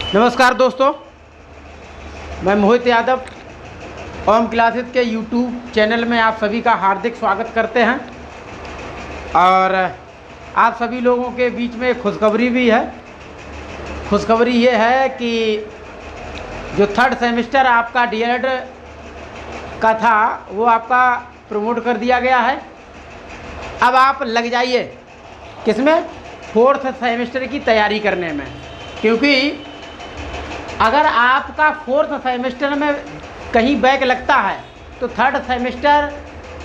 नमस्कार दोस्तों, मैं मोहित यादव ओम क्लासेस के यूट्यूब चैनल में आप सभी का हार्दिक स्वागत करते हैं। और आप सभी लोगों के बीच में खुशखबरी भी है। खुशखबरी ये है कि जो थर्ड सेमेस्टर आपका डीएलएड का था वो आपका प्रमोट कर दिया गया है। अब आप लग जाइए किसमें, फोर्थ सेमेस्टर की तैयारी करने में, क्योंकि अगर आपका फोर्थ सेमेस्टर में कहीं बैक लगता है तो थर्ड सेमेस्टर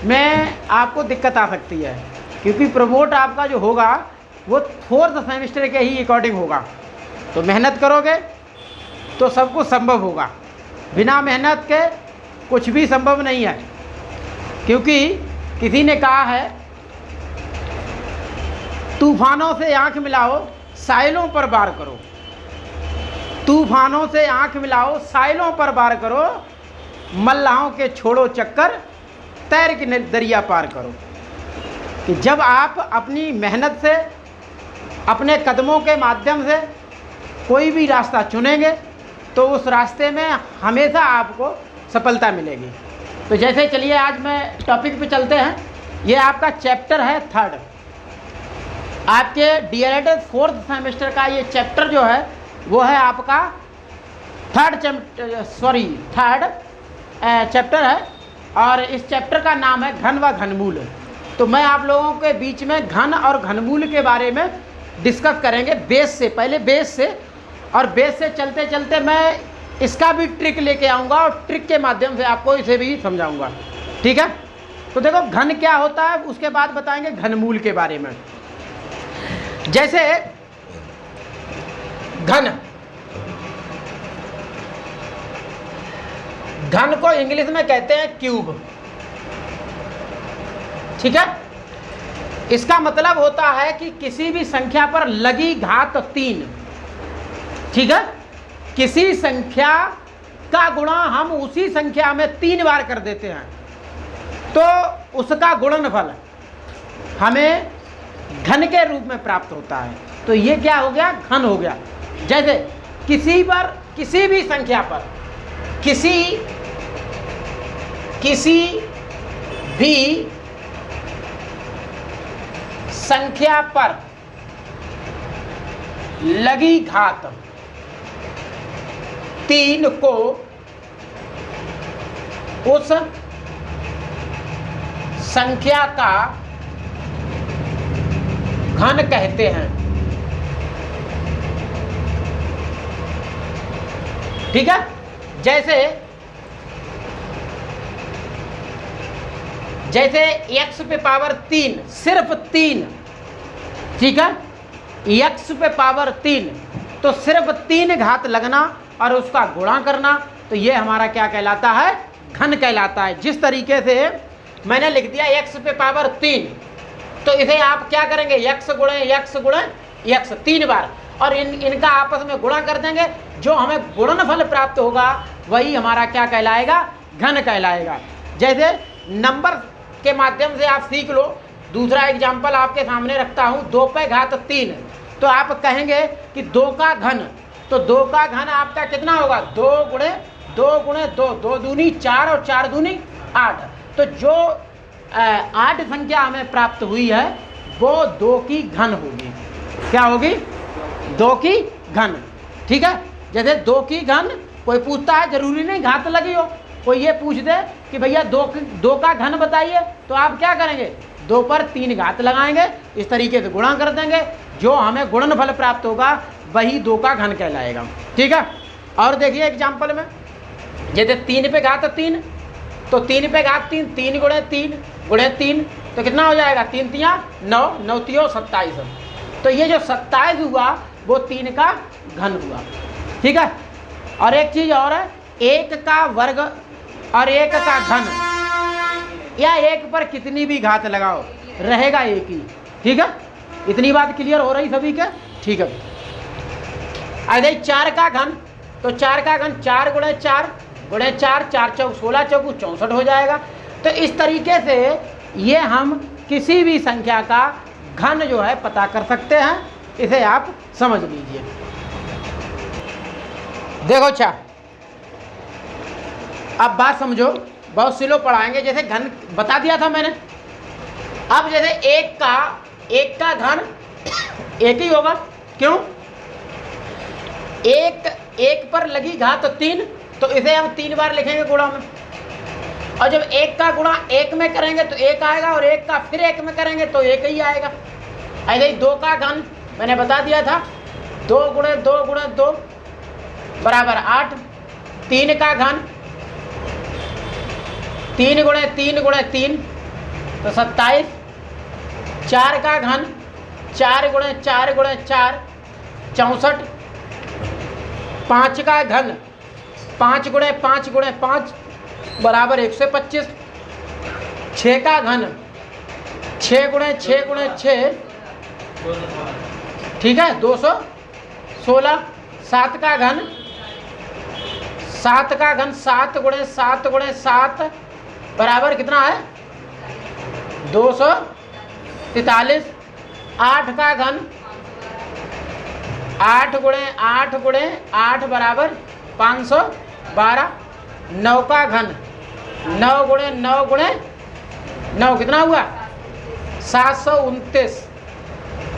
में आपको दिक्कत आ सकती है, क्योंकि प्रमोट आपका जो होगा वो फोर्थ सेमेस्टर के ही अकॉर्डिंग होगा। तो मेहनत करोगे तो सब कुछ संभव होगा, बिना मेहनत के कुछ भी संभव नहीं है। क्योंकि किसी ने कहा है, तूफानों से आंख मिलाओ साइलों पर वार करो, तूफानों से आंख मिलाओ साइलों पर वार करो, मल्लाहों के छोड़ो चक्कर तैर के दरिया पार करो। कि जब आप अपनी मेहनत से, अपने कदमों के माध्यम से कोई भी रास्ता चुनेंगे तो उस रास्ते में हमेशा आपको सफलता मिलेगी। तो जैसे चलिए आज मैं टॉपिक पे चलते हैं। ये आपका चैप्टर है थर्ड, आपके डीएलएड फोर्थ सेमेस्टर का ये चैप्टर जो है वो है आपका थर्ड चैप्टर है। और इस चैप्टर का नाम है घन व घनमूल। तो मैं आप लोगों के बीच में घन और घनमूल के बारे में डिस्कस करेंगे बेस से, पहले बेस से, और बेस से चलते चलते मैं इसका भी ट्रिक लेके आऊँगा और ट्रिक के माध्यम से आपको इसे भी समझाऊँगा। ठीक है। तो देखो घन क्या होता है, उसके बाद बताएंगे घनमूल के बारे में। जैसे घन को इंग्लिश में कहते हैं क्यूब। ठीक है। इसका मतलब होता है कि किसी भी संख्या पर लगी घात 3। ठीक है। किसी संख्या का गुणा हम उसी संख्या में 3 बार कर देते हैं तो उसका गुणनफल हमें घन के रूप में प्राप्त होता है। तो ये क्या हो गया, घन हो गया। जैसे किसी भी संख्या पर, किसी भी संख्या पर लगी घात 3 को उस संख्या का घन कहते हैं। ठीक है। जैसे x पे पावर 3, सिर्फ 3। ठीक है। x पे पावर 3 तो सिर्फ 3 घात लगना और उसका गुणा करना, तो ये हमारा क्या कहलाता है, घन कहलाता है। जिस तरीके से मैंने लिख दिया x पे पावर 3, तो इसे आप क्या करेंगे, x गुणे x 3 बार, और इनका आपस में गुणा कर देंगे। जो हमें गुणनफल प्राप्त होगा वही हमारा क्या कहलाएगा, घन कहलाएगा। जैसे नंबर के माध्यम से आप सीख लो। दूसरा एग्जाम्पल आपके सामने रखता हूँ, 2 पे घात 3। तो आप कहेंगे कि 2 का घन, तो 2 का घन आपका कितना होगा, 2 गुणे 2, 2 दूनी 4 और 4 दूनी 8। तो जो 8 संख्या हमें प्राप्त हुई है वो 2 की घन होगी। क्या होगी, 2 की घन। ठीक है। जैसे 2 की घन, कोई पूछता है, जरूरी नहीं घात लगी हो, कोई ये पूछ दे कि भैया 2 का घन बताइए, तो आप क्या करेंगे, 2 पर 3 घात लगाएंगे, इस तरीके से गुणा कर देंगे। जो हमें गुणनफल प्राप्त होगा वही 2 का घन कहलाएगा। ठीक है। और देखिए एग्जाम्पल में, जैसे 3 पे घात 3, तो 3 पे घात 3, 3 गुणे 3 तो कितना हो जाएगा, 3 तियाँ 9, 9 तियों 27। तो ये जो 27 हुआ वो 3 का घन हुआ। ठीक है। और एक चीज़ और है, 1 का वर्ग और 1 का घन, या 1 पर कितनी भी घात लगाओ रहेगा 1 ही। ठीक है। इतनी बात क्लियर हो रही सभी के। ठीक है। अरे 4 का घन, तो 4 का घन 4 गुणे 4, 4 चौक 16 चौक 64 हो जाएगा। तो इस तरीके से ये हम किसी भी संख्या का घन जो है पता कर सकते हैं। इसे आप समझ लीजिए। देखो अच्छा, अब बात समझो, बहुत स्लो पढ़ाएंगे। जैसे घन बता दिया था मैंने। अब जैसे एक का घन एक ही होगा, क्यों? एक पर लगी घात 3, तो इसे हम 3 बार लिखेंगे गुणा में। और जब एक का गुणा एक में करेंगे तो एक आएगा, और एक का फिर एक में करेंगे तो एक ही आएगा। ऐसे ही 2 का घन मैंने बता दिया था, 2 गुणे 2 गुणे 2 बराबर 8। 3 का घन 3 गुणे 3 गुणे 3 तो 27। 4 का घन 4 गुणे 4 गुणे 4 64। 5 का घन 5 गुणे 5 गुणे 5 बराबर 125। 6 का घन 6 गुणे 6 गुणे 6, ठीक है, 216। 7 का घन 7 गुणे 7 गुणे 7 बराबर कितना है? 243। 8 का घन 8 गुणे 8 गुणे 8 बराबर 512। 9 का घन 9 गुणे 9 गुणे 9 कितना हुआ? 729,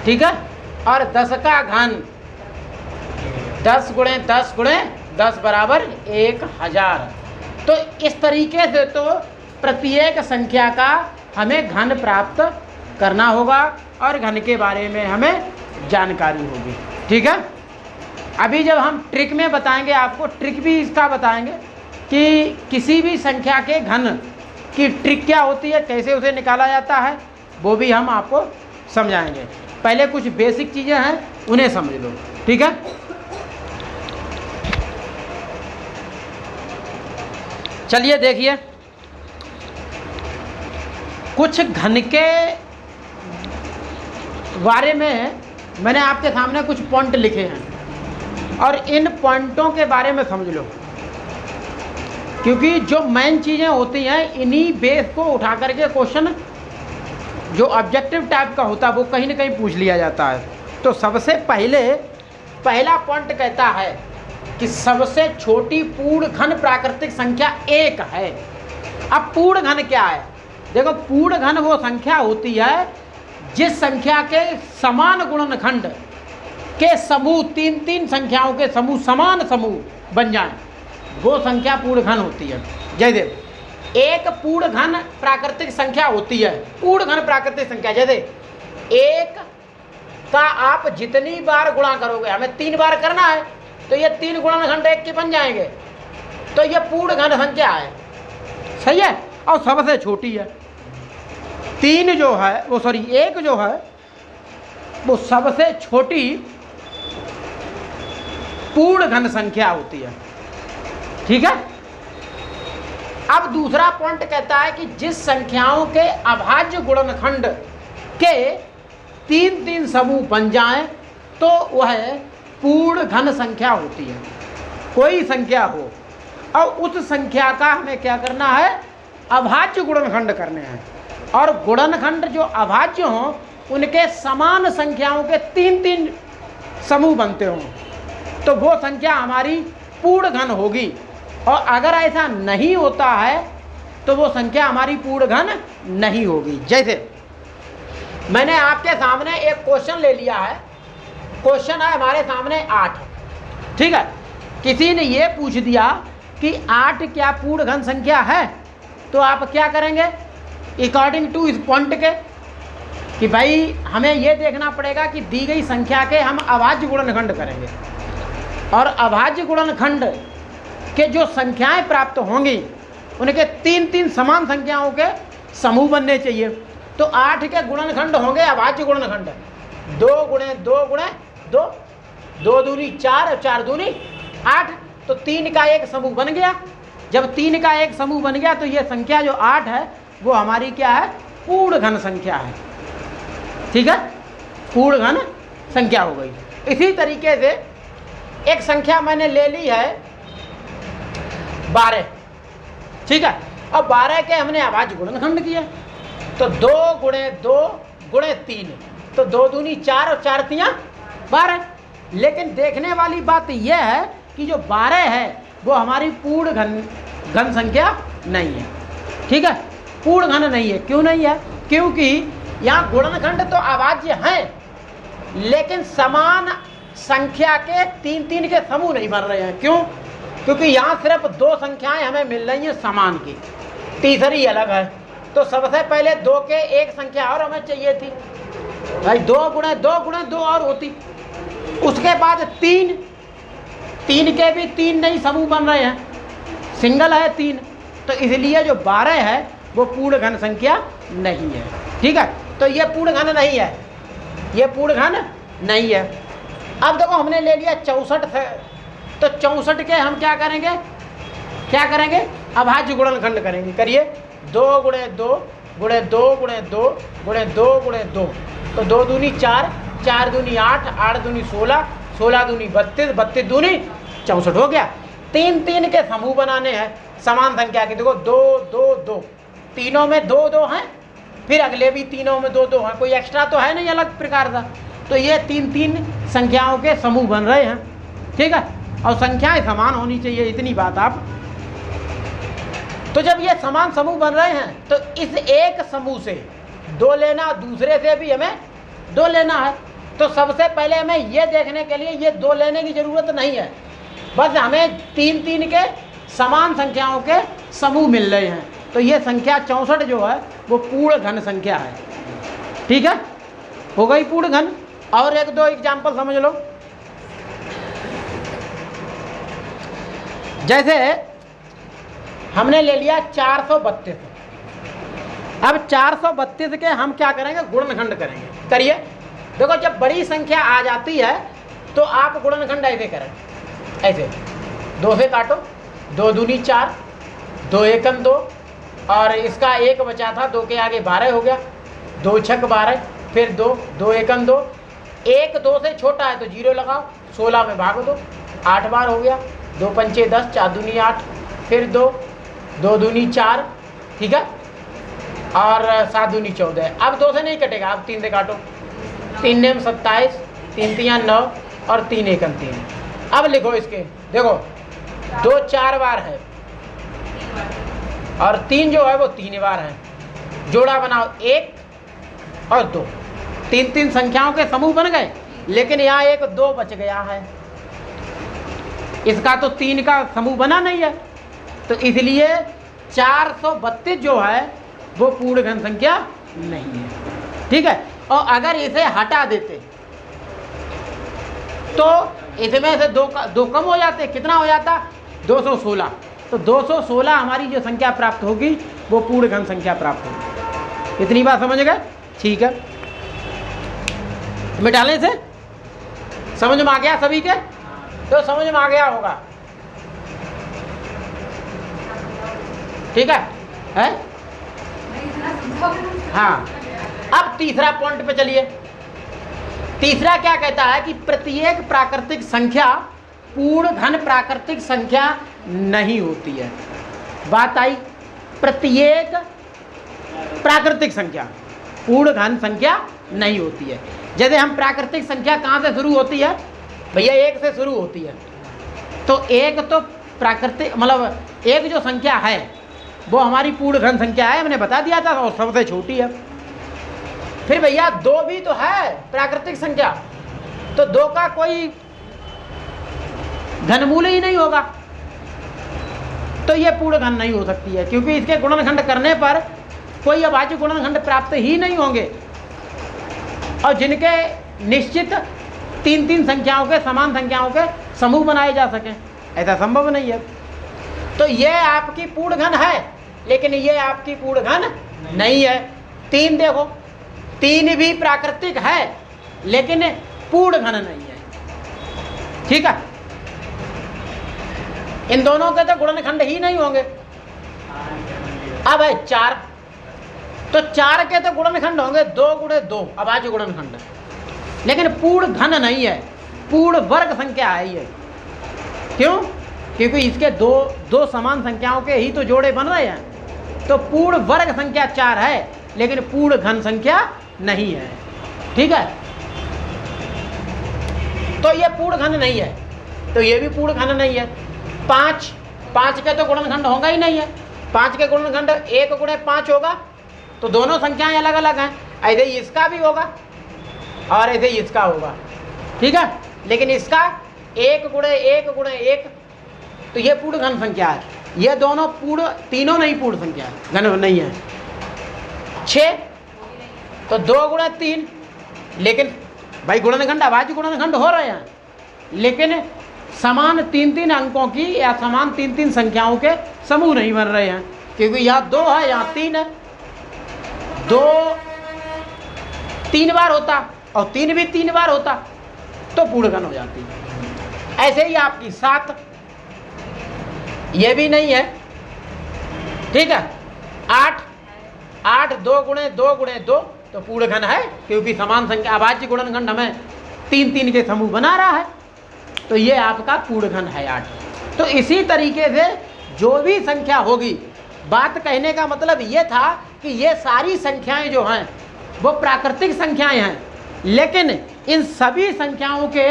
ठीक है। और 10 का घन 10 गुणे 10 गुणे 10 बराबर 1000। तो इस तरीके से तो प्रत्येक संख्या का हमें घन प्राप्त करना होगा और घन के बारे में हमें जानकारी होगी, ठीक है। अभी जब हम ट्रिक में बताएंगे, आपको ट्रिक भी इसका बताएंगे कि किसी भी संख्या के घन की ट्रिक क्या होती है, कैसे उसे निकाला जाता है, वो भी हम आपको समझाएंगे। पहले कुछ बेसिक चीज़ें हैं, उन्हें समझ लो, ठीक है। चलिए देखिए, कुछ घन के बारे में मैंने आपके सामने कुछ पॉइंट लिखे हैं और इन पॉइंटों के बारे में समझ लो, क्योंकि जो मेन चीज़ें होती हैं इन्हीं बेस को उठा करके क्वेश्चन जो ऑब्जेक्टिव टाइप का होता है वो कहीं ना कहीं पूछ लिया जाता है। तो सबसे पहला पॉइंट कहता है कि सबसे छोटी पूर्ण घन प्राकृतिक संख्या 1 है। अब पूर्ण घन क्या है? देखो, पूर्ण घन वो संख्या होती है जिस संख्या के समान गुणनखंड के समूह 3-3 संख्याओं के समूह समान समूह बन जाएं, वो संख्या पूर्ण घन होती है। जैसे एक पूर्ण घन प्राकृतिक संख्या होती है, पूर्ण घन प्राकृतिक संख्या, जैसे 1 का आप जितनी बार गुणा करोगे, हमें 3 बार करना है तो ये 3 गुणनखंड 1 के बन जाएंगे, तो ये पूर्ण घन संख्या है, सही है। और सबसे छोटी है 3 जो है वो, सॉरी 1 जो है वो सबसे छोटी पूर्ण घन संख्या होती है, ठीक है। अब दूसरा पॉइंट कहता है कि जिस संख्याओं के अभाज्य गुणनखंड के 3-3 समूह बन जाएं तो वह पूर्ण घन संख्या होती है। कोई संख्या हो और उस संख्या का हमें क्या करना है? अभाज्य गुणनखंड करने हैं, और गुणनखंड जो अभाज्य हों उनके समान संख्याओं के 3-3 समूह बनते हों तो वो संख्या हमारी पूर्ण घन होगी। और अगर ऐसा नहीं होता है तो वो संख्या हमारी पूर्ण घन नहीं होगी। जैसे मैंने आपके सामने एक क्वेश्चन ले लिया है, क्वेश्चन है हमारे सामने 8, ठीक है। किसी ने ये पूछ दिया कि 8 क्या पूर्ण घन संख्या है, तो आप क्या करेंगे अकॉर्डिंग टू इस पॉइंट के कि भाई हमें ये देखना पड़ेगा कि दी गई संख्या के हम अभाज्य गुणनखंड करेंगे, और अभाज्य गुणनखंड के जो संख्याएं प्राप्त होंगी उनके 3-3 समान संख्याओं के समूह बनने चाहिए। तो 8 के गुणनखंड होंगे अभाज्य गुणनखंड 2 गुणे 2 गुणे 2, 2 दूनी 4 और 4 दूनी 8, तो 3 का एक समूह बन गया। जब 3 का एक समूह बन गया तो ये संख्या जो 8 है वो हमारी क्या है? पूर्ण घन संख्या है, ठीक है, पूर्ण घन संख्या हो गई। इसी तरीके से एक संख्या मैंने ले ली है 12, ठीक है। अब 12 के हमने अभाज्य गुणनखंड किया तो 2 गुणे 2 गुणे 3, तो 2 दूनी 4 और 4 तियां 12। लेकिन देखने वाली बात यह है कि जो 12 है वो हमारी पूर्ण घन संख्या नहीं है। ठीक है, पूर्ण घन नहीं है। क्यों नहीं है? क्योंकि यहाँ गुणनखंड तो अभाज्य हैं, लेकिन समान संख्या के 3-3 के समूह नहीं बन रहे हैं। क्यों? क्योंकि यहाँ सिर्फ 2 संख्याएं हमें मिल रही हैं समान की, तीसरी अलग है। तो सबसे पहले 2 के एक संख्या और हमें चाहिए थी भाई, 2 गुणे 2 गुणे 2 और होती। उसके बाद 3 के भी 3 नहीं समूह बन रहे हैं, सिंगल है 3। तो इसलिए जो 12 है वो पूर्ण घन संख्या नहीं है। ठीक है, तो ये पूर्ण घन नहीं है, ये पूर्ण घन नहीं है। अब देखो हमने ले लिया 64 से, तो 64 के हम क्या करेंगे? अभाज्य गुणनखंड करेंगे। करिए, 2 गुणे 2 गुणे 2 गुणे 2 गुणे 2 गुणे 2, तो 2 दूनी 4, 4 दूनी 8, 8 दूनी 16, 16 दूनी 32, 32 दूनी 64 हो गया। 3-3 के समूह बनाने हैं समान संख्या के। देखो 2 2 2, तीनों में 2 2 हैं, फिर अगले भी तीनों में 2 2 हैं, कोई एक्स्ट्रा तो है नहीं अलग प्रकार का। तो ये 3-3 संख्याओं के समूह बन रहे हैं। ठीक है, और संख्याएं समान होनी चाहिए, इतनी बात आप। तो जब ये समान समूह बन रहे हैं तो इस एक समूह से 2 लेना, दूसरे से भी हमें 2 लेना है। तो सबसे पहले हमें ये देखने के लिए ये 2 लेने की जरूरत नहीं है, बस हमें 3-3 के समान संख्याओं के समूह मिल रहे हैं। तो ये संख्या 64 जो है वो पूर्ण घन संख्या है। ठीक है, हो गई पूर्ण घन। और 1-2 एग्जाम्पल समझ लो। जैसे हमने ले लिया 432, अब 432 के हम क्या करेंगे? गुणनखंड करेंगे। करिए, देखो जब बड़ी संख्या आ जाती है तो आप गुणनखंड ऐसे करें, ऐसे 2 से काटो, 2 दूनी 4, 2 एकम 2, और इसका 1 बचा था, 2 के आगे 12 हो गया, 2 छक 12, फिर 2, 2 एकम 2, 1 2 से छोटा है तो 0 लगाओ, 16 में भाग दो, 8 बार हो गया, 2 पंचे 10, 4 दूनी 8, फिर 2, 2 दूनी 4, ठीक है, और 7 दूनी 14। अब 2 से नहीं कटेगा, अब 3 से काटो, 3 नेम 27, 3 तियाँ 9 और 3 एकम 3। अब लिखो इसके, देखो 2 4 बार है और 3 जो है वो 3 बार है। जोड़ा बनाओ 1 और 2, 3-3 संख्याओं के समूह बन गए, लेकिन यहाँ 1 2 बच गया है, इसका तो 3 का समूह बना नहीं है। तो इसलिए 432 जो है वो पूर्ण घन संख्या नहीं है। ठीक है, और अगर इसे हटा देते तो इसमें से 2 कम हो जाते, कितना हो जाता? 216। तो 216 हमारी जो संख्या प्राप्त होगी वो पूर्ण घन संख्या प्राप्त होगी। इतनी बात समझ गए? ठीक है, मिटाने से समझ में आ गया सभी के? तो समझ में आ गया होगा। ठीक है? हाँ, अब तीसरा पॉइंट पे चलिए। तीसरा क्या कहता है कि प्रत्येक प्राकृतिक संख्या पूर्ण घन प्राकृतिक संख्या नहीं होती है। बात आई, प्रत्येक प्राकृतिक संख्या पूर्ण घन संख्या नहीं होती है। जैसे हम प्राकृतिक संख्या कहाँ से शुरू होती है? भैया 1 से शुरू होती है। तो 1 तो प्राकृतिक, मतलब 1 जो संख्या है वो हमारी पूर्ण घन संख्या है, हमने बता दिया था, और सबसे छोटी है। फिर भैया 2 भी तो है प्राकृतिक संख्या, तो 2 का कोई घनमूल ही नहीं होगा, तो ये पूर्ण घन नहीं हो सकती है, क्योंकि इसके गुणनखंड करने पर कोई अभाज्य गुणनखंड प्राप्त ही नहीं होंगे। और जिनके निश्चित 3-3 संख्याओं के समान संख्याओं के समूह बनाए जा सकें, ऐसा संभव नहीं है। तो ये आपकी पूर्ण घन है, लेकिन ये आपकी पूर्ण घन नहीं है। 3 देखो, 3 भी प्राकृतिक है लेकिन पूर्ण घन नहीं है। ठीक है, इन दोनों के तो गुणनखंड ही नहीं होंगे। अब है 4, तो 4 के तो गुणनखंड होंगे 2 गुणे 2 अभाज्य गुणनखंड, लेकिन पूर्ण घन नहीं है, पूर्ण वर्ग संख्या है ये। क्यों? क्योंकि इसके दो समान संख्याओं के ही तो जोड़े बन रहे हैं। तो पूर्ण वर्ग संख्या 4 है, लेकिन पूर्ण घन संख्या नहीं है। ठीक है, तो ये पूर्ण घन नहीं है। तो ये भी पूर्ण घन नहीं है। 5 के तो गुणनखंड होगा ही नहीं है। 5 के गुणनखंड 1 गुणे 5 होगा, तो दोनों संख्याएं अलग अलग हैं। ऐसे ही इसका भी होगा और ऐसे ही इसका होगा, ठीक है। लेकिन इसका 1 गुणे 1 गुणे 1, तो ये पूर्ण घन संख्या है। ये दोनों पूर्ण, तीनों नहीं पूर्ण संख्या है, घन नहीं है। 6 तो 2 गुणे 3, लेकिन भाई गुणनखंड अभाज्य गुणनखंड हो रहे हैं, लेकिन समान 3-3 अंकों की या समान 3-3 संख्याओं के समूह नहीं बन रहे हैं, क्योंकि यहाँ 2 है, यहाँ 3 है। 2 3 बार होता और 3 भी 3 बार होता तो पूर्ण घन हो जाती है। ऐसे ही आपकी 7, ये भी नहीं है, ठीक है। 8 2 गुणे 2 गुणे 2 तो पूर्ण घन है, क्योंकि समान संख्या अभाज्य गुणनखंड हमें 3-3 के समूह बना रहा है, तो ये आपका पूर्ण घन है 8। तो इसी तरीके से जो भी संख्या होगी, बात कहने का मतलब ये था कि ये सारी संख्याएं जो हैं वो प्राकृतिक संख्याएं हैं, लेकिन इन सभी संख्याओं के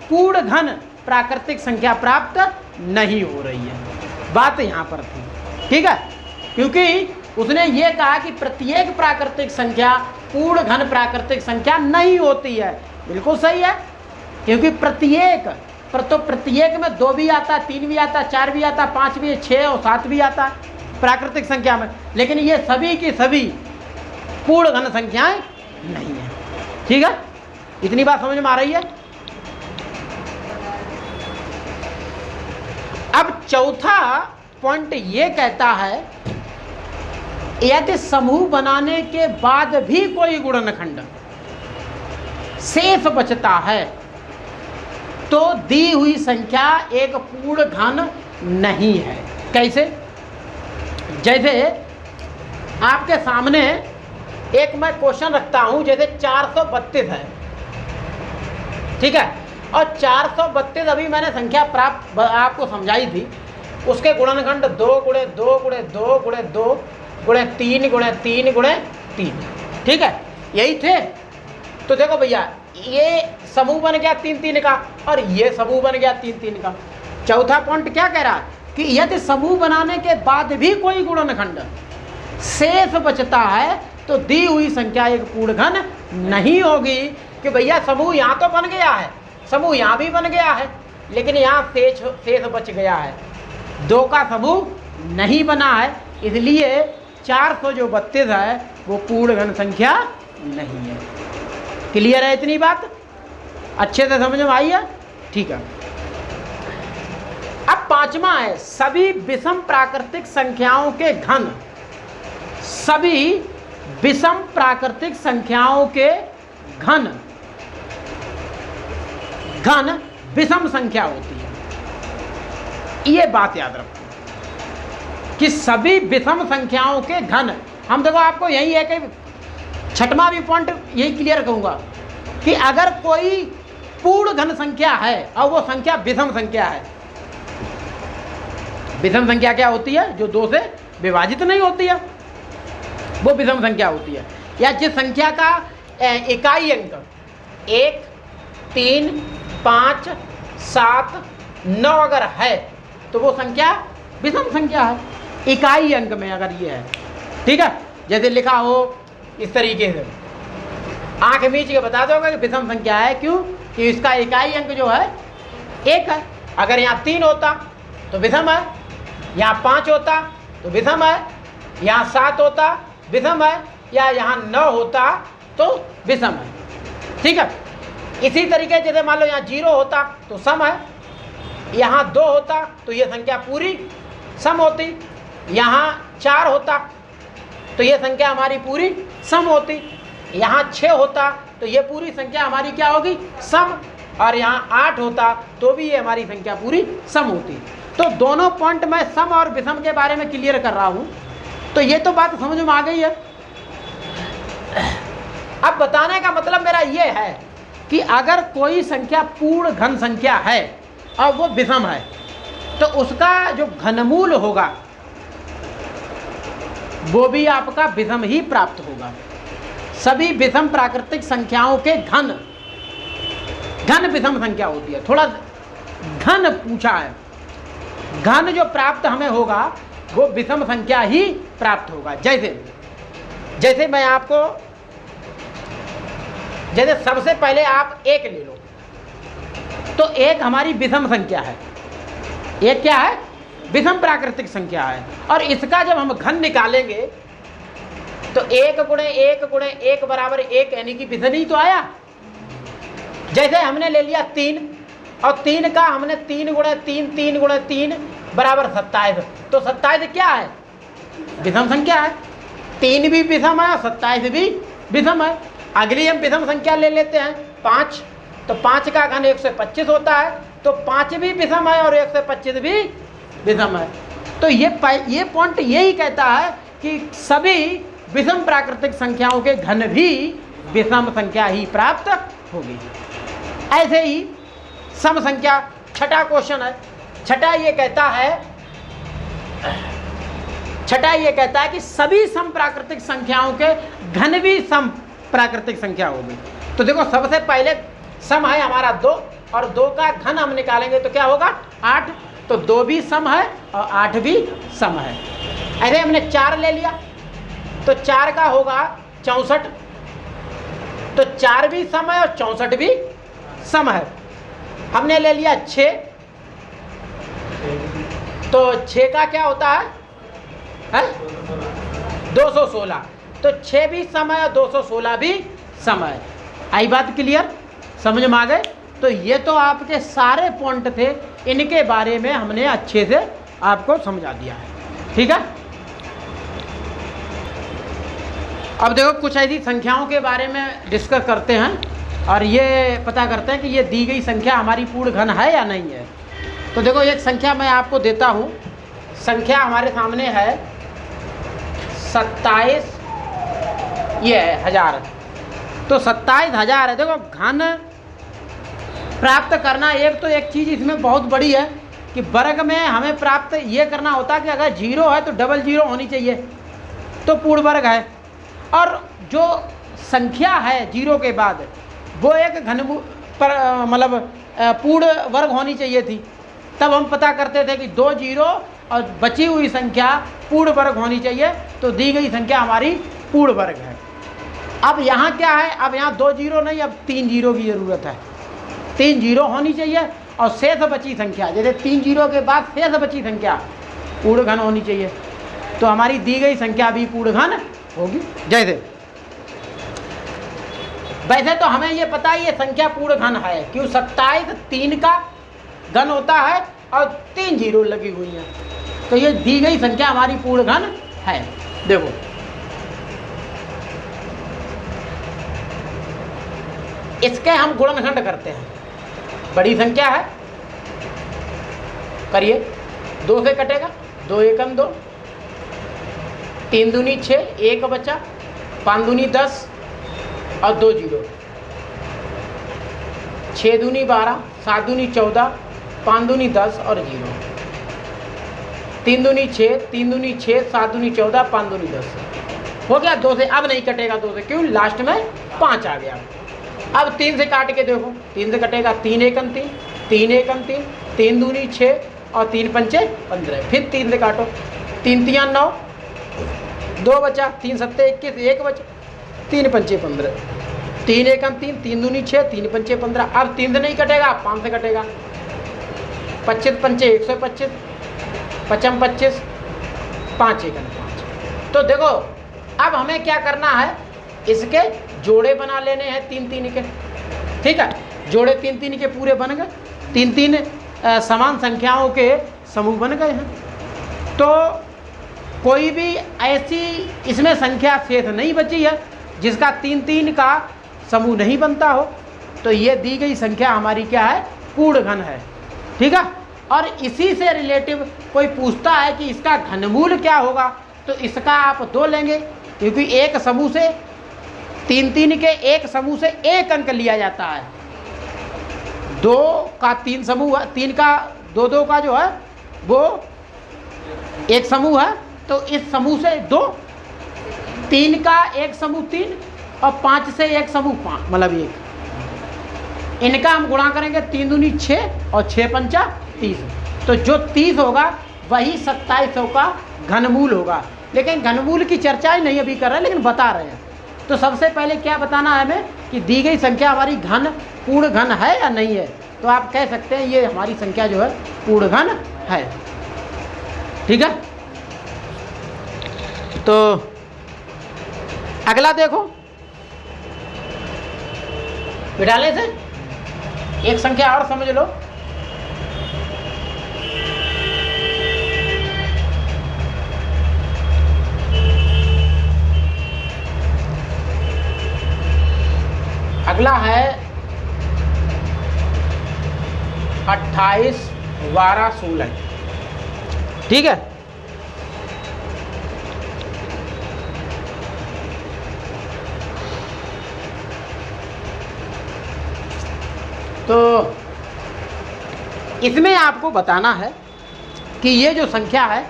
पूर्ण घन प्राकृतिक संख्या प्राप्त नहीं हो रही है। बात यहाँ पर थी, ठीक है, क्योंकि उसने ये कहा कि प्रत्येक प्राकृतिक संख्या पूर्ण घन प्राकृतिक संख्या नहीं होती है। बिल्कुल सही है, क्योंकि प्रत्येक में 2 भी आता, 3 भी आता, 4 भी आता, 5 भी, 6 और 7 भी आता है प्राकृतिक संख्या में, लेकिन ये सभी की सभी पूर्ण घन संख्याएं नहीं है, ठीक है। इतनी बात समझ में आ रही है। अब चौथा पॉइंट ये कहता है, यदि समूह बनाने के बाद भी कोई गुणनखंड शेष बचता है तो दी हुई संख्या एक पूर्ण घन नहीं है। कैसे? जैसे आपके सामने एक मैं क्वेश्चन रखता हूं, जैसे 432 है, ठीक है, और 432 अभी मैंने संख्या प्राप्त आपको समझाई थी, उसके गुणनखंड 2 गुणे 2 गुणे 2 गुणे 2 गुणे 3 गुणे 3 गुणे 3, ठीक है, यही थे। तो देखो भैया, ये समूह बन गया 3-3 का और ये समूह बन गया 3-3 का। चौथा पॉइंट क्या कह रहा है कि यदि समूह बनाने के बाद भी कोई गुणनखंड शेष बचता है तो दी हुई संख्या एक पूर्ण घन नहीं होगी। कि भैया समूह यहाँ तो बन गया है, समूह यहाँ भी बन गया है, लेकिन यहाँ शेष बच गया है, 2 का समूह नहीं बना है, इसलिए 432 है वो पूर्ण घन संख्या नहीं है। क्लियर है इतनी बात? अच्छे से समझ में आई है? ठीक है। अब 5वां है, सभी विषम प्राकृतिक संख्याओं के घन। सभी विषम प्राकृतिक संख्याओं के घन विषम संख्या होती है। ये बात याद रखो कि सभी विषम संख्याओं के घन, हम देखो आपको यही है कि 6वां भी पॉइंट यही क्लियर कहूँगा कि अगर कोई पूर्ण घन संख्या है और वो संख्या विषम संख्या है, विषम संख्या क्या होती है? जो 2 से विभाजित नहीं होती है, वो विषम संख्या होती है। या जिस संख्या का इकाई अंक 1, 3, 5, 7, 9 अगर है तो वो संख्या विषम संख्या है, इकाई अंक में अगर ये है, ठीक है। जैसे लिखा हो इस तरीके से, आंख मीच के बता दोगे कि विषम संख्या है। क्यों? कि इसका इकाई अंक जो है 1 है। अगर यहाँ 3 होता तो विषम है, यहाँ 5 होता तो विषम है, यहाँ 7 होता विषम है, या यहाँ 9 होता तो विषम है, ठीक है। इसी तरीके जैसे मान लो यहाँ 0 होता तो सम है, यहाँ 2 होता तो ये संख्या पूरी सम होती, यहाँ 4 होता तो ये संख्या हमारी पूरी सम होती, यहाँ 6 होता तो ये पूरी संख्या हमारी क्या होगी? सम, और यहाँ 8 होता तो भी ये हमारी संख्या पूरी सम होती। तो दोनों पॉइंट मैं सम और विषम के बारे में क्लियर कर रहा हूँ, तो ये तो बात समझ में आ गई है। अब बताने का मतलब मेरा ये है कि अगर कोई संख्या पूर्ण घन संख्या है और वो विषम है तो उसका जो घनमूल होगा वो भी आपका विषम ही प्राप्त होगा। सभी विषम प्राकृतिक संख्याओं के घन विषम संख्या होती है। थोड़ा घन पूछा है। घन जो प्राप्त हमें होगा वो विषम संख्या ही प्राप्त होगा। जैसे मैं आपको, जैसे सबसे पहले आप एक ले लो, तो एक हमारी विषम संख्या है। एक क्या है? विषम प्राकृतिक संख्या है। और इसका जब हम घन निकालेंगे तो 1 गुणे 1 गुणे 1 बराबर 1, यानी कि विषम ही तो आया। जैसे हमने ले लिया 3, और 3 का हमने 3 गुणे 3, 3 गुणे 3 बराबर 27, तो 27 क्या है? विषम संख्या है। 3 भी विषम है और 27 भी विषम है। अगली हम विषम संख्या ले लेते हैं 5, तो 5 का घन 125 होता है, तो 5 भी विषम है और 125 भी विषम है। तो ये पॉइंट यही कहता है कि सभी विषम प्राकृतिक संख्याओं के घन भी विषम संख्या ही प्राप्त होगी। ऐसे ही सम संख्या, छठा क्वेश्चन है। छठा ये कहता है कि सभी सम प्राकृतिक संख्याओं के घन भी सम प्राकृतिक संख्या होगी। तो देखो, सबसे पहले सम है हमारा 2, और 2 का घन हम निकालेंगे तो क्या होगा? 8। तो 2 भी सम है और 8 भी सम है। ऐसे हमने 4 ले लिया, तो 4 का होगा 64, तो 4 भी सम है और 64 भी सम है। हमने ले लिया 6, तो 6 का क्या होता है? 216, तो 6 भी सम है और 216 भी सम है। आई बात क्लियर? समझ में आ गए? तो ये तो आपके सारे पॉइंट थे, इनके बारे में हमने अच्छे से आपको समझा दिया है। ठीक है, अब देखो कुछ ऐसी संख्याओं के बारे में डिस्कस करते हैं और ये पता करते हैं कि ये दी गई संख्या हमारी पूर्ण घन है या नहीं है। तो देखो, एक संख्या मैं आपको देता हूँ। संख्या हमारे सामने है 27, ये है 1000, तो 27,000 है। देखो, घन प्राप्त करना, एक चीज़ इसमें बहुत बड़ी है कि वर्ग में हमें प्राप्त ये करना होता है कि अगर 0 है तो डबल 0 होनी चाहिए, तो पूर्ण वर्ग है। और जो संख्या है 0 के बाद, वो एक घनमूल पर मतलब पूर्ण वर्ग होनी चाहिए थी। तब हम पता करते थे कि 2 0 और बची हुई संख्या पूर्ण वर्ग होनी चाहिए, तो दी गई संख्या हमारी पूर्ण वर्ग है। अब यहाँ क्या है? अब यहाँ 2 0 नहीं, अब 3 0 की ज़रूरत है। 3 0 होनी चाहिए और शेष बची संख्या, जैसे 3 0 के बाद शेष बची संख्या पूर्ण घन होनी चाहिए, तो हमारी दी गई संख्या भी पूर्ण घन होगी। जैसे वैसे तो हमें ये पता है ये संख्या पूर्ण घन है, क्यों? 27 3 का घन होता है और 3 0 लगी हुई है, तो ये दी गई संख्या हमारी पूर्ण घन है। देखो, इसके हम गुणनखंड करते हैं। बड़ी संख्या है, करिए, 2 से कटेगा, 2 एकम 2, 3 दूनी 6, 1 बचा, 5 दूनी 10 और 2 0, 6 दूनी 12, 7 दूनी 14, 5 दूनी 10 और 0, 3 दूनी 6, 3 दूनी 6, 7 दूनी 14, 5 दूनी 10 हो गया। 2 से अब नहीं कटेगा, 2 से, क्यों? लास्ट में 5 आ गया। अब 3 से काट के देखो, 3 से कटेगा, 3 एकम 3, 3 एकम 3, 3 दूनी 6 और 3 पंचे 15, फिर 3 से काटो, 3 3 9, 2 बचा, 3 7 21, 1 बचा, 3 पंचे 15, 3 एकम 3, 3 दूनी 6, 3 पंचे 15। अब 3 से नहीं कटेगा, 5 से कटेगा, 25 पंचे 125, 55 25, 5 एकम 5। तो देखो, अब हमें क्या करना है? इसके जोड़े बना लेने हैं 3 3 के। ठीक है, जोड़े 3 3 के पूरे बन गए, 3 3 समान संख्याओं के समूह बन गए हैं। तो कोई भी ऐसी इसमें संख्या शेष नहीं बची है जिसका 3 3 का समूह नहीं बनता हो, तो ये दी गई संख्या हमारी क्या है? पूर्ण घन है। ठीक है, और इसी से रिलेटिव कोई पूछता है कि इसका घनमूल क्या होगा, तो इसका आप 2 लेंगे, क्योंकि एक समूह से 3 3 के एक समूह से 1 अंक लिया जाता है। 2 का 3 समूह है, 3 का 2 2 का जो है वो एक समूह है, तो इस समूह से 2, 3 का एक समूह 3 और 5 से एक समूह 5, मतलब 1। इनका हम गुणा करेंगे 3 दूनी 6 और 6 पंचा 30, तो जो 30 होगा वही 2700 का घनमूल होगा। लेकिन घनमूल की चर्चा ही नहीं अभी कर रहे हैं, लेकिन बता रहे हैं। तो सबसे पहले क्या बताना है हमें कि दी गई संख्या हमारी घन पूर्ण घन है या नहीं है। तो आप कह सकते हैं ये हमारी संख्या जो है पूर्ण घन है। ठीक है, तो अगला देखो, बिठाने से एक संख्या और समझ लो। अगला है 28, 12, 16। ठीक है, तो इसमें आपको बताना है कि ये जो संख्या है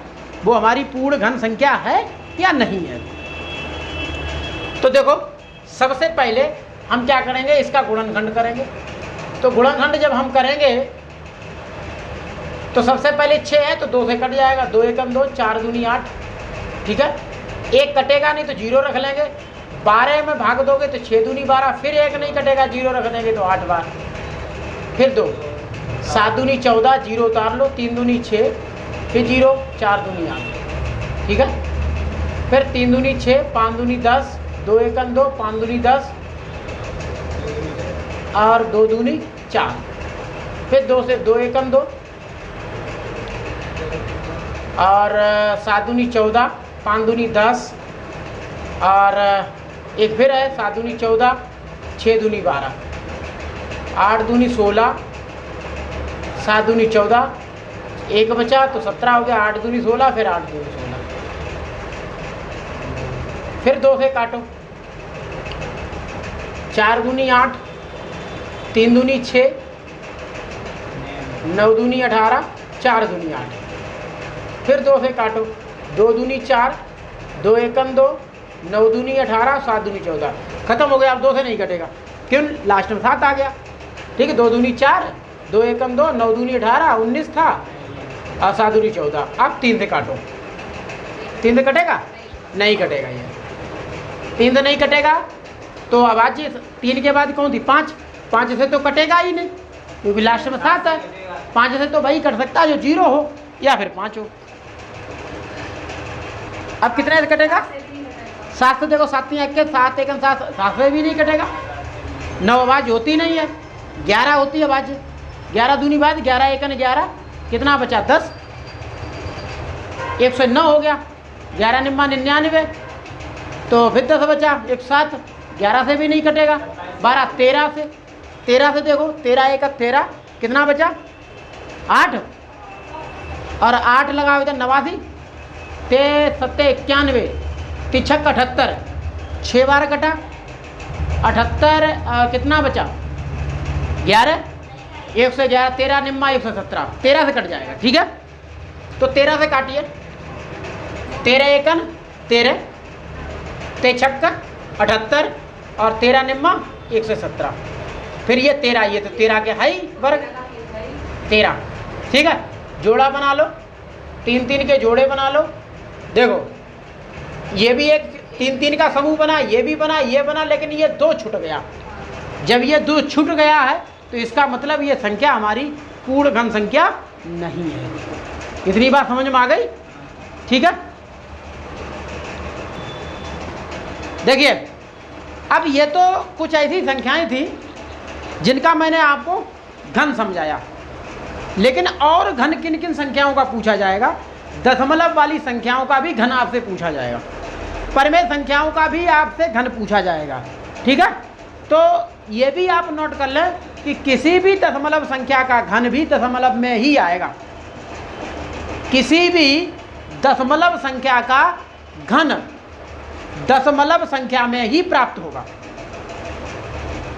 वो हमारी पूर्ण घन संख्या है या नहीं है। तो देखो, सबसे पहले हम क्या करेंगे, इसका गुणनखंड करेंगे। तो गुणनखंड जब हम करेंगे तो सबसे पहले 6 है तो 2 से कट जाएगा, 2 एकम 2, 4 दूनी 8। ठीक है, एक कटेगा नहीं तो 0 रख लेंगे। 12 में भाग दोगे तो 6 दूनी 12, फिर एक नहीं कटेगा, 0 रख देंगे तो 8 बार, फिर 2, 7 दूनी 14, 0 उतार लो, 3 दूनी 6, फिर 0, 4 दूनी 8। ठीक है, फिर 3 दूनी 6, 5 दूनी 10, 2 एकम 2, 5 दूनी 10 और 2 दूनी 4, फिर 2 से 2 एकम 2 और 7 दूनी 14, 5 दूनी 10 और एक फिर है 7 दूनी 14, 6 दूनी 12, 8 दूनी 16, 7 दूनी 14, एक बचा तो 17 हो गया, 8 दूनी 16, फिर 8 दूनी 16, फिर 2 से काटो, 4 दूनी 8, 3 दूनी 6, 9 दूनी 18, 4 दूनी 8, फिर 2 से काटो, 2 दूनी 4, 2 एकम 2, 9 दूनी 18, 7 दूनी 14, खत्म हो गया। अब 2 से नहीं कटेगा, क्यों, लास्ट में 7 आ गया। ठीक है, 2 दूनी 4, 2 एकम 2, 9 दूनी 18, 19 था और 7 दूनी 14। अब 3 से काटो, 3 से कटेगा, नहीं कटेगा, ये 3 से नहीं कटेगा। तो अब आज 3 के बाद कौन थी, 5, 5 से तो कटेगा ही नहीं क्योंकि लास्ट में 7 है। 5 से तो वही कट सकता है जो 0 हो या फिर 5 हो। अब कितने से कटेगा, 7 से, देखो 7 1 7 1 7, 7 से भी नहीं कटेगा। 9 आवाज होती नहीं है, 11 होती है आवाज, 11 दूनी बाद 11 1 11, कितना बचा 10, 109 हो गया, 11 निम्मा 99, तो फिर 10 बचा 107, 11 से भी नहीं कटेगा। 12 13 से, 13 से देखो 13 1 13, कितना बचा 8 और 8 लगाओ इधर 89, 7 91, 3 78, 6 बार कटा 78, कितना बचा 11, 111, 13 निम्मा 117, 13 से कट जाएगा। ठीक है, तो 13 से काटिए, 13 एकन 13, 3 छक्का 78 और 13 निम्मा 117, फिर ये 13, ये तो 13 के हाई वर्ग 13। ठीक है, जोड़ा बना लो, 3 3 के जोड़े बना लो। देखो ये भी एक 3 3 का समूह बना, ये भी बना, ये बना, लेकिन ये 2 छूट गया। जब ये 2 छूट गया है तो इसका मतलब ये संख्या हमारी पूर्ण घन संख्या नहीं है। इतनी बात समझ में आ गई। ठीक है, देखिए अब ये तो कुछ ऐसी संख्याएं थी जिनका मैंने आपको घन समझाया, लेकिन और घन किन किन संख्याओं का पूछा जाएगा। दशमलव वाली संख्याओं का भी घन आपसे पूछा जाएगा, परमेय संख्याओं का भी आपसे घन पूछा जाएगा। ठीक है, तो ये भी आप नोट कर लें कि किसी भी दशमलव संख्या का घन भी दशमलव में ही आएगा। किसी भी दशमलव संख्या का घन दशमलव संख्या में ही प्राप्त होगा।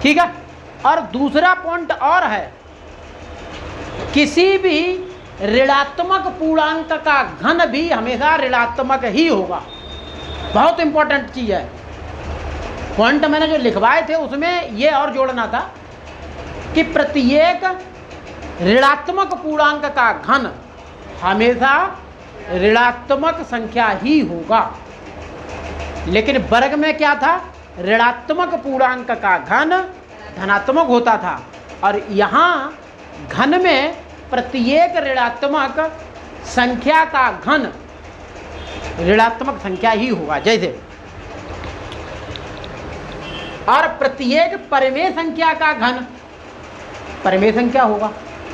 ठीक है, और दूसरा पॉइंट और है, किसी भी ऋणात्मक पूर्णांक का घन भी हमेशा ऋणात्मक ही होगा। बहुत इंपॉर्टेंट चीज है। पॉइंट मैंने जो लिखवाए थे उसमें ये और जोड़ना था कि प्रत्येक ऋणात्मक पूर्णांक का घन हमेशा ऋणात्मक संख्या ही होगा। लेकिन वर्ग में क्या था, ऋणात्मक पूर्णांक का घन धनात्मक होता था, और यहाँ घन में प्रत्येक ऋणात्मक संख्या का घन ऋणात्मक संख्या ही होगा। जैसे और प्रत्येक परिमेय संख्या का घन परिमेय संख्या होगा।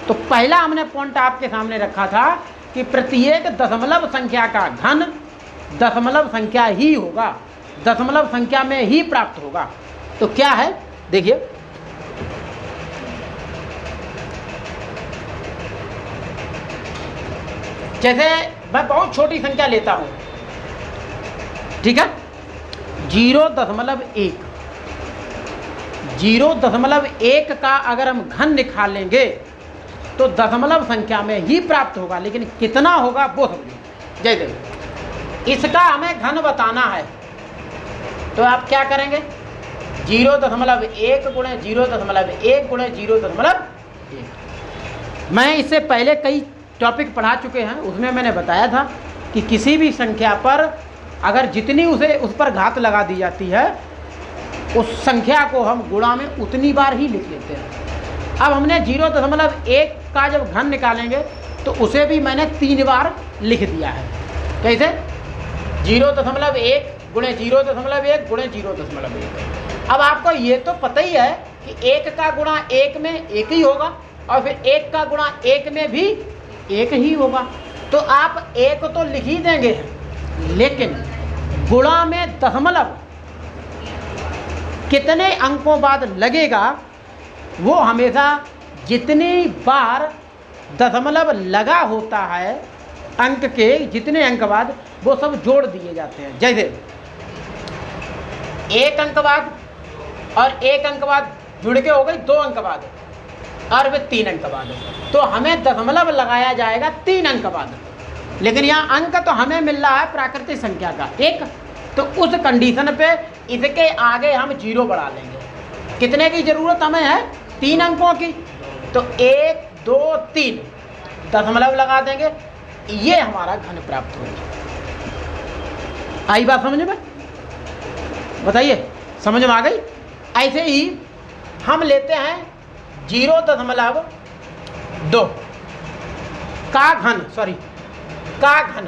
तो पहला हमने पॉइंट आपके सामने रखा था कि प्रत्येक दशमलव संख्या का घन दशमलव संख्या ही होगा, दशमलव संख्या में ही प्राप्त होगा। तो क्या है, देखिए जैसे मैं बहुत छोटी संख्या लेता हूं, ठीक है, 0.1 0.1 का अगर हम घन निकालेंगे तो दशमलव संख्या में ही प्राप्त होगा, लेकिन कितना होगा वो समझिए। जैसे इसका हमें घन बताना है तो आप क्या करेंगे, 0.1 गुणे 0.1 गुणे 0.1। मैं इससे पहले कई टॉपिक पढ़ा चुके हैं, उसमें मैंने बताया था कि किसी भी संख्या पर अगर जितनी उस पर घात लगा दी जाती है उस संख्या को हम गुणा में उतनी बार ही लिख लेते हैं। अब हमने 0.1 का जब घन निकालेंगे तो उसे भी मैंने 3 बार लिख दिया है। कैसे, 0.1 गुणे 0.1 गुणे 0.1। अब आपको ये तो पता ही है कि 1 का गुणा 1 में 1 ही होगा और फिर 1 का गुणा 1 में भी 1 ही होगा। तो आप 1 तो लिख ही देंगे, लेकिन गुणा में दशमलव कितने अंकों बाद लगेगा वो हमेशा जितनी बार दशमलव लगा होता है अंक के जितने अंक बाद वो सब जोड़ दिए जाते हैं। जैसे 1 अंक बाद और 1 अंक बाद जुड़ के हो गई 2 अंक बाद और वे 3 अंक बाद, तो हमें दशमलव लगाया जाएगा 3 अंक बाद। लेकिन यहाँ अंक तो हमें मिल रहा है प्राकृतिक संख्या का 1, तो उस कंडीशन पे इसके आगे हम 0 बढ़ा लेंगे। कितने की ज़रूरत हमें है, 3 अंकों की, तो 1 2 3 दशमलव लगा देंगे, ये हमारा घन प्राप्त होगा। आई बात समझ में, बताइए समझ में आ गई। ऐसे ही हम लेते हैं 0.2 का घन, का घन,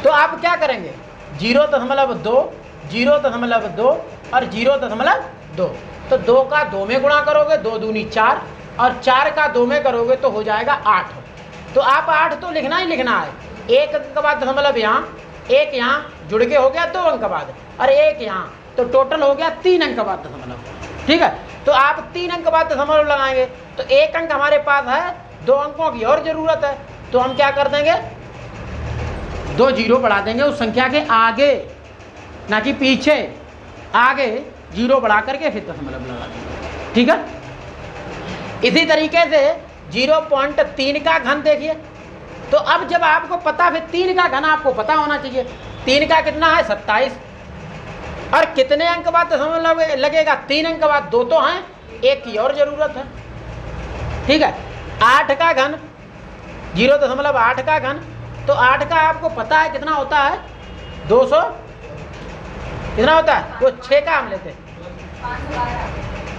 तो आप क्या करेंगे, 0.2 0.2 और 0.2, तो 2 का 2 में गुणा करोगे 2 दूनी 4 और 4 का 2 में करोगे तो हो जाएगा 8। तो आप 8 तो लिखना ही लिखना है। 1 अंक के बाद दशमलव यहाँ, 1 यहाँ जुड़ के हो गया 2 अंक बाद और 1 यहाँ, तो टोटल हो गया 3 अंक बाद दशमलव। ठीक है, तो आप 3 अंक बाद दशमलव लगाएंगे तो 1 अंक हमारे पास है, 2 अंकों की और ज़रूरत है, तो हम क्या कर देंगे, 2 0 बढ़ा देंगे उस संख्या के आगे, ना कि पीछे, आगे 0 बढ़ा करके फिर दशमलव लगा देंगे। ठीक है, इसी तरीके से 0.3 का घन देखिए। तो अब जब आपको पता, फिर 3 का घन आपको पता होना चाहिए। 3 का कितना है, 27, और कितने अंक बाद दशमलव लगेगा, 3 अंक बाद, 2 तो हैं, 1 की और ज़रूरत है। ठीक है, 8 का घन, 0.8 का घन, तो 8 का आपको पता है कितना होता है, 200, कितना होता है वो, 6 का हम लेते हैं,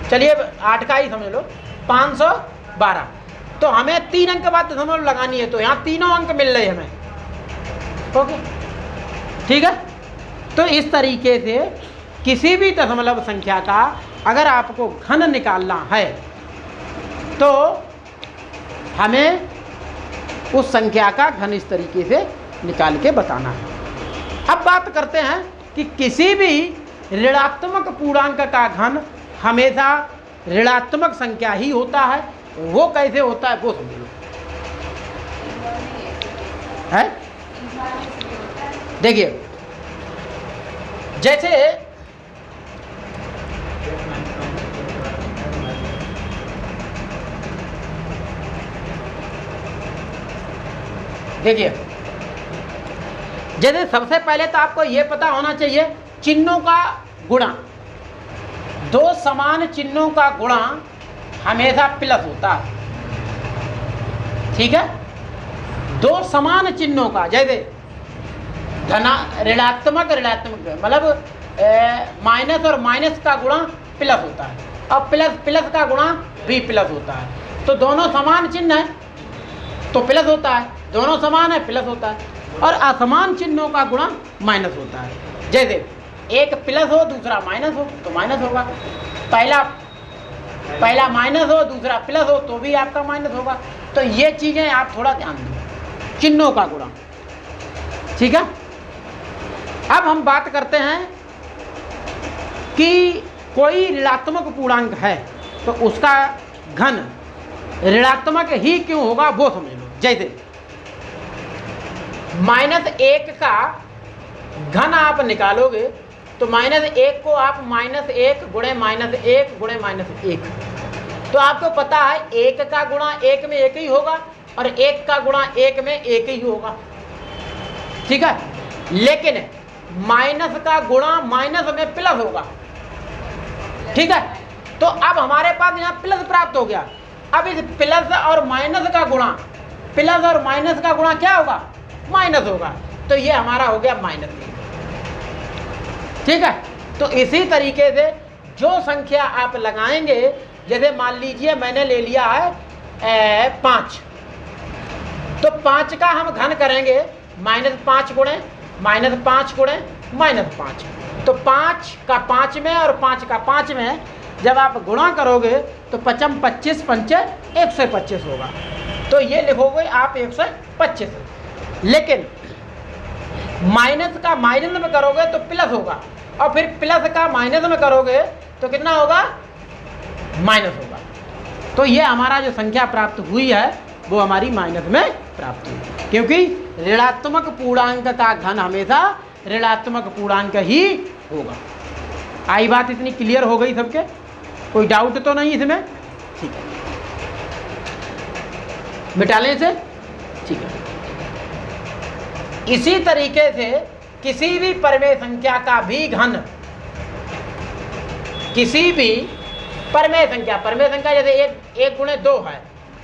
चलिए 8 का ही समझ लो, 512। तो हमें 3 अंक बाद दशमलव लगानी है, तो यहाँ तीनों अंक मिल रहे हमें। ओके, ठीक है। तो इस तरीके से किसी भी दशमलव संख्या का अगर आपको घन निकालना है तो हमें उस संख्या का घन इस तरीके से निकाल के बताना है। अब बात करते हैं कि किसी भी ऋणात्मक पूर्णांक का घन हमेशा ऋणात्मक संख्या ही होता है। वो कैसे होता है वो समझ लो। है, देखिए जैसे जैसे सबसे पहले तो आपको यह पता होना चाहिए चिन्हों का गुणा, 2 समान चिन्हों का गुणा हमेशा प्लस होता है। ठीक है, दो समान चिन्हों का, जैसे ऋणात्मक मतलब माइनस और माइनस का गुणा प्लस होता है, और प्लस प्लस का गुणा भी प्लस होता है। तो दोनों समान चिन्ह है तो प्लस होता है, दोनों समान है प्लस होता है, और असमान चिन्हों का गुणा माइनस होता है। जैसे एक प्लस हो दूसरा माइनस हो तो माइनस होगा, पहला माइनस हो दूसरा प्लस हो तो भी आपका माइनस होगा। तो ये चीज़ें आप थोड़ा ध्यान दो, चिन्हों का गुणा। ठीक है, अब हम बात करते हैं कि कोई ऋणात्मक पूर्णांक है तो उसका घन ऋणात्मक ही क्यों होगा वो समझ लो। जैसे -1 का घन आप निकालोगे तो -1 को आप -1 गुणे -1 गुणे -1, तो आपको पता है 1 का गुणा 1 में 1 ही होगा और 1 का गुणा 1 में 1 ही होगा। ठीक है, लेकिन माइनस का गुणा माइनस में प्लस होगा। ठीक है, तो अब हमारे पास यहाँ प्लस प्राप्त हो गया। अब इस प्लस और माइनस का गुणा, प्लस और माइनस का गुणा क्या होगा? माइनस होगा। तो ये हमारा हो गया -1। ठीक है, तो इसी तरीके से जो संख्या आप लगाएंगे, जैसे मान लीजिए मैंने ले लिया है 5, तो 5 का हम घन करेंगे -5 गुणे -5 गुणे -5, तो 5 का 5 में और 5 का 5 में जब आप गुणा करोगे तो 5 25 5 125 होगा। तो ये लिखोगे आप 125, लेकिन माइनस का माइनस में करोगे तो प्लस होगा, और फिर प्लस का माइनस में करोगे तो कितना होगा? माइनस होगा। तो ये हमारा जो संख्या प्राप्त हुई है वो हमारी माइनस में प्राप्त हुई, क्योंकि ऋणात्मक पूर्णांक का घन हमेशा ऋणात्मक पूर्णांक ही होगा। आई बात इतनी क्लियर हो गई सबके? कोई डाउट तो नहीं इसमें? ठीक है, मिटा लें इसे। ठीक है, इसी तरीके से किसी भी परमेय संख्या का भी घन, किसी भी परमेय संख्या जैसे 1 गुणे 2 है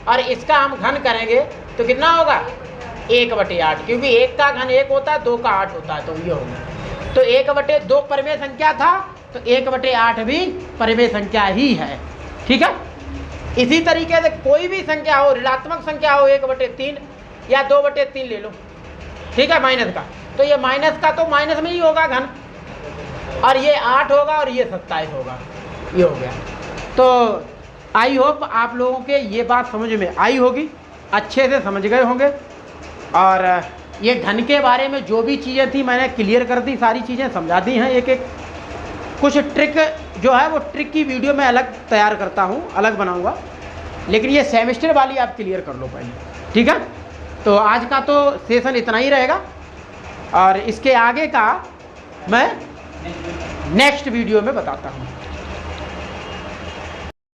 और इसका हम घन करेंगे तो कितना होगा? 1/8, क्योंकि 1 का घन 1 होता है, 2 का 8 होता है, तो ये होगा। तो 1/2 परमेय संख्या था, तो 1/8 भी परमेय संख्या ही है। ठीक है, इसी तरीके से कोई भी संख्या हो, ऋणात्मक संख्या हो 1/3 या 2/3 ले लो, ठीक है, माइनस का, तो ये माइनस का तो माइनस में ही होगा घन, और ये 8 होगा और ये 27 होगा, ये हो गया। तो आई होप आप लोगों के ये बात समझ में आई होगी, अच्छे से समझ गए होंगे। और ये घन के बारे में जो भी चीज़ें थी मैंने क्लियर कर दी, सारी चीज़ें समझा दी हैं एक एक। कुछ ट्रिक जो है वो ट्रिक की वीडियो मैं अलग तैयार करता हूँ, अलग बनाऊँगा, लेकिन ये सेमेस्टर वाली आप क्लियर कर लो पहले। ठीक है, तो आज का तो सेशन इतना ही रहेगा, और इसके आगे का मैं नेक्स्ट वीडियो में बताता हूँ।